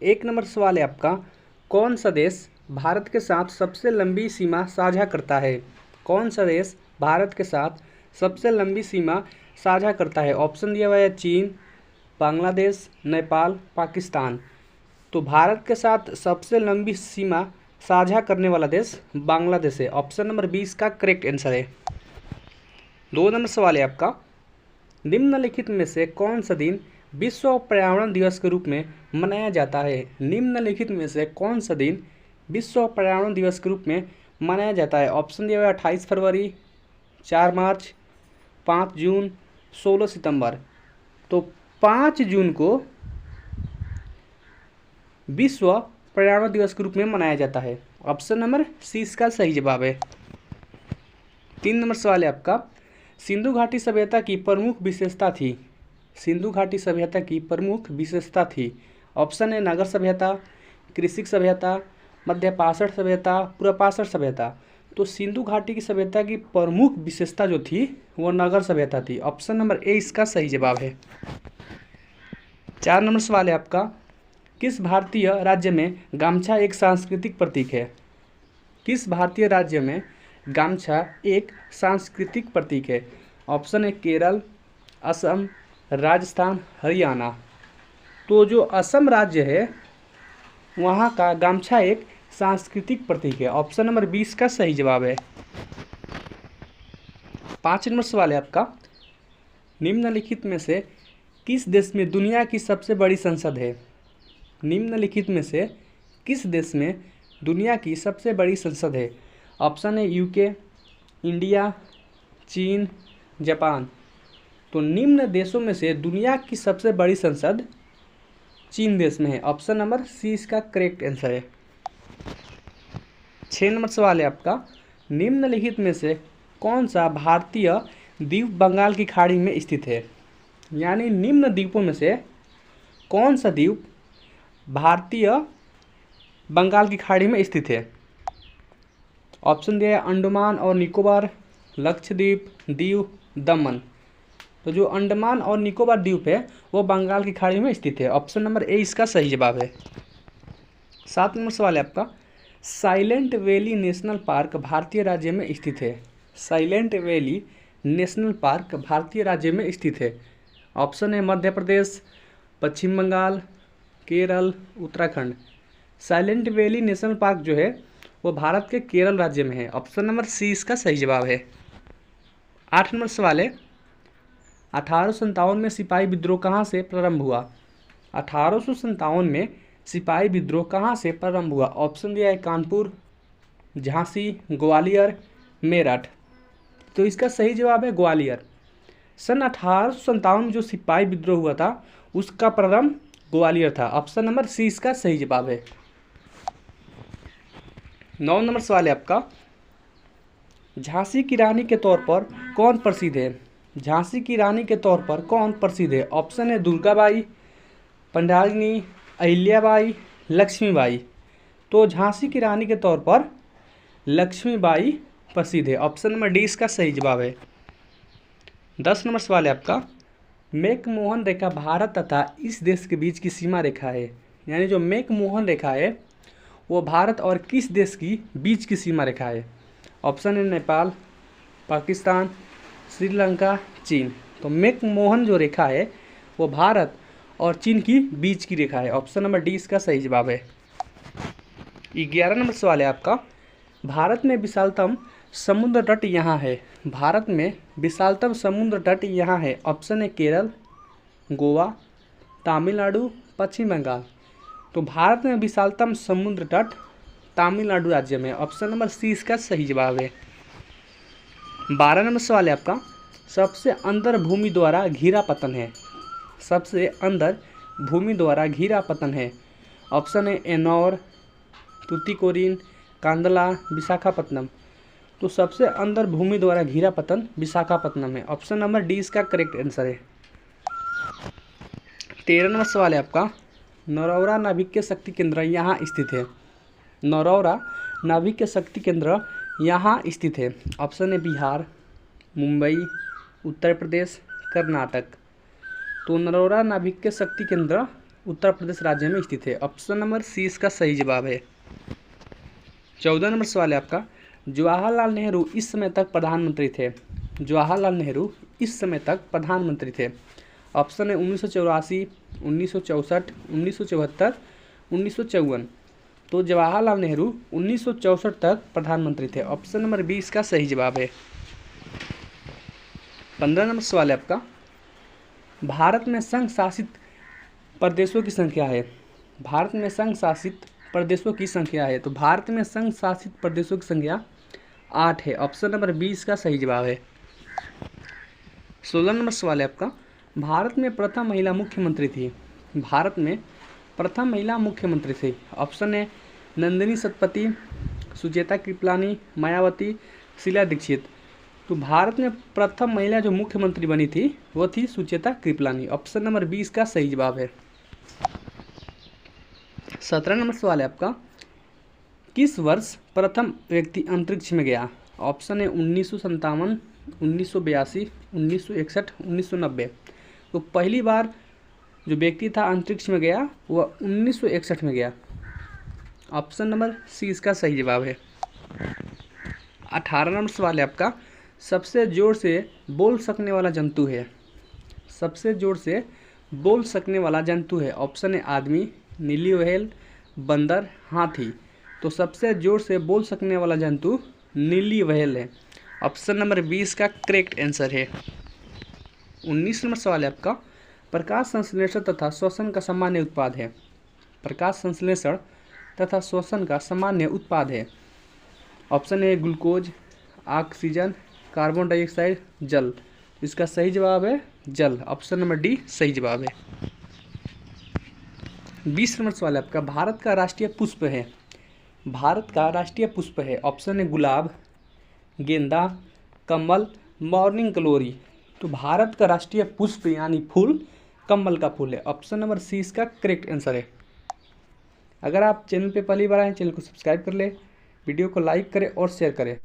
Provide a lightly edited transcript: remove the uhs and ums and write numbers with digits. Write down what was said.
एक नंबर सवाल है आपका, कौन सा देश भारत के साथ सबसे लंबी सीमा साझा करता है? कौन सा देश भारत के साथ सबसे लंबी सीमा साझा करता है? ऑप्शन दिया हुआ है चीन, बांग्लादेश, नेपाल, पाकिस्तान। तो भारत के साथ सबसे लंबी सीमा साझा करने वाला देश बांग्लादेश है। ऑप्शन नंबर 20 का करेक्ट आंसर है। 2 नंबर सवाल है आपका, निम्नलिखित में से कौन सा दिन विश्व पर्यावरण दिवस के रूप में मनाया जाता है? निम्नलिखित में से कौन सा दिन विश्व पर्यावरण दिवस के रूप में मनाया जाता है? ऑप्शन दिया हुआ है 28 फरवरी, 4 मार्च, 5 जून, 16 सितंबर। तो 5 जून को विश्व पर्यावरण दिवस के रूप में मनाया जाता है। ऑप्शन नंबर सी इसका सही जवाब है। 3 नंबर सवाल है आपका, सिंधु घाटी सभ्यता की प्रमुख विशेषता थी? सिंधु घाटी सभ्यता की प्रमुख विशेषता थी। ऑप्शन है नगर सभ्यता, कृषि सभ्यता, मध्यपाषाण सभ्यता, पुरापाषाण सभ्यता। तो सिंधु घाटी की सभ्यता की प्रमुख विशेषता जो थी वो नगर सभ्यता थी। ऑप्शन नंबर ए इसका सही जवाब है। 4 नंबर सवाल है आपका, किस भारतीय राज्य में गामछा एक सांस्कृतिक प्रतीक है? किस भारतीय राज्य में गामछा एक सांस्कृतिक प्रतीक है? ऑप्शन है केरल, असम, राजस्थान, हरियाणा। तो जो असम राज्य है वहाँ का गामछा एक सांस्कृतिक प्रतीक है। ऑप्शन नंबर 20 का सही जवाब है। 5 नंबर सवाल है आपका, निम्नलिखित में से किस देश में दुनिया की सबसे बड़ी संसद है? निम्नलिखित में से किस देश में दुनिया की सबसे बड़ी संसद है? ऑप्शन है यूके, इंडिया, चीन, जापान। तो निम्न देशों में से दुनिया की सबसे बड़ी संसद चीन देश में है। ऑप्शन नंबर सी इसका करेक्ट आंसर है। 6 नंबर सवाल है आपका, निम्नलिखित में से कौन सा भारतीय द्वीप बंगाल की खाड़ी में स्थित है? यानी निम्न द्वीपों में से कौन सा द्वीप भारतीय बंगाल की खाड़ी में स्थित है? ऑप्शन दिया है अंडमान और निकोबार, लक्षद्वीप, दीव, दमन। तो जो अंडमान और निकोबार द्वीप है वो बंगाल की खाड़ी में स्थित है। ऑप्शन नंबर ए इसका सही जवाब है। 7 नंबर सवाल है आपका, साइलेंट वैली नेशनल पार्क भारतीय राज्य में स्थित है? साइलेंट वैली नेशनल पार्क भारतीय राज्य में स्थित है। ऑप्शन है Madhya Pradesh, Paschim Bangal, Kerala, Uttarakhand. Silent Valley National Park जो है वो भारत के केरल राज्य में है। ऑप्शन नंबर सी इसका सही जवाब है। 8 नंबर सवाल है, 1857 में सिपाही विद्रोह कहाँ से प्रारंभ हुआ? 1857 में सिपाही विद्रोह कहाँ से प्रारंभ हुआ? ऑप्शन दिया है कानपुर, झांसी, ग्वालियर, मेरठ। तो इसका सही जवाब है ग्वालियर। सन 1857 में जो सिपाही विद्रोह हुआ था उसका प्रारंभ ग्वालियर था। ऑप्शन नंबर सी इसका सही जवाब है। 9 नंबर सवाल है आपका, झांसी की रानी के तौर पर कौन प्रसिद्ध है? झांसी की रानी के तौर पर कौन प्रसिद्ध है? ऑप्शन है दुर्गाबाई, पंडालिनी, अहिल्याबाई, लक्ष्मीबाई। तो झांसी की रानी के तौर पर लक्ष्मीबाई प्रसिद्ध है। ऑप्शन नंबर डी इसका सही जवाब है। 10 नंबर सवाल है आपका, मैकमोहन रेखा भारत तथा इस देश के बीच की सीमा रेखा है। यानी जो मैकमोहन रेखा है वो भारत और किस देश की बीच की सीमा रेखा है? ऑप्शन है नेपाल, पाकिस्तान, श्रीलंका, चीन। तो मैकमोहन जो रेखा है वो भारत और चीन की बीच की रेखा है। ऑप्शन नंबर डी इसका सही जवाब है। 11 नंबर सवाल है आपका, भारत में विशालतम समुद्र तट यहाँ है। भारत में विशालतम समुद्र तट यहाँ है। ऑप्शन है केरल, गोवा, तमिलनाडु, पश्चिम बंगाल। तो भारत में विशालतम समुद्र तट तमिलनाडु राज्य में। ऑप्शन नंबर सी इसका सही जवाब है। 12 नंबर सवाल है आपका, सबसे अंदर भूमि द्वारा घिरा पतन है। सबसे अंदर भूमि द्वारा घिरा पतन है। ऑप्शन है एनौर, तूतीकोरिन, कांदला, विशाखापत्तनम। तो सबसे अंदर भूमि द्वारा घिरा पतन विशाखापत्तनम है। ऑप्शन नंबर डी इसका करेक्ट आंसर है। 13 नंबर सवाल है आपका, नरौरा नाभिकीय शक्ति केंद्र यहाँ स्थित है। नरौरा नाभिकीय शक्ति केंद्र यहाँ स्थित है। ऑप्शन है बिहार, मुंबई, उत्तर प्रदेश, कर्नाटक। तो नरौरा नाभिकीय शक्ति केंद्र उत्तर प्रदेश राज्य में स्थित है। ऑप्शन नंबर सी इसका सही जवाब है। 14 नंबर सवाल है आपका, जवाहरलाल नेहरू इस समय तक प्रधानमंत्री थे। जवाहरलाल नेहरू इस समय तक प्रधानमंत्री थे। ऑप्शन है 1984, 1964, 1974, 1954। तो जवाहरलाल नेहरू 1964 तक प्रधानमंत्री थे। ऑप्शन नंबर बी इसका सही जवाब है। 15 नंबर सवाल है आपका, भारत में संघ शासित प्रदेशों की संख्या है। भारत में संघ शासित प्रदेशों की संख्या है। तो भारत में संघ शासित प्रदेशों की संख्या 8 है। ऑप्शन नंबर बी इसका सही जवाब है। 16 नंबर सवाल है आपका, भारत में प्रथम महिला मुख्यमंत्री थी। भारत में प्रथम महिला मुख्यमंत्री थी। ऑप्शन है नंदिनी सतपथी, सुचेता कृपलानी, मायावती, शीला दीक्षित। तो भारत में प्रथम महिला जो मुख्यमंत्री बनी थी वो थी Sucheta Kripalani. Option number B इसका सही जवाब है। 17 नंबर सवाल है आपका, किस वर्ष प्रथम व्यक्ति अंतरिक्ष में गया। ऑप्शन है 1957, 1982, 1961, 1990। तो पहली बार जो व्यक्ति था अंतरिक्ष में गया वह 1961 में गया। ऑप्शन नंबर सी इसका सही जवाब है। 18 नंबर सवाल है आपका, सबसे जोर से बोल सकने वाला जंतु है। सबसे जोर से बोल सकने वाला जंतु है। ऑप्शन है आदमी, नीली व्हेल, बंदर, हाथी। तो सबसे जोर से बोल सकने वाला जंतु नीली व्हेल है। ऑप्शन नंबर 20 का करेक्ट आंसर है। 19 नंबर सवाल है आपका, प्रकाश संश्लेषण तथा श्वसन का सामान्य उत्पाद है। प्रकाश संश्लेषण तथा श्वसन का सामान्य उत्पाद है। Option A glucose, oxygen, carbon dioxide, जल। इसका सही जवाब है जल। ऑप्शन नंबर डी सही जवाब है। 20 नंबर सवाल है आपका, भारत का राष्ट्रीय पुष्प है। भारत का राष्ट्रीय पुष्प है। ऑप्शन है गुलाब, गेंदा, कमल, मॉर्निंग ग्लोरी। तो भारत का राष्ट्रीय पुष्प यानी फूल कमल का फूल है। ऑप्शन नंबर सी इसका करेक्ट आंसर है। अगर आप चैनल पे पहली बार आए चैनल को सब्सक्राइब कर ले, वीडियो को लाइक करें और शेयर करें।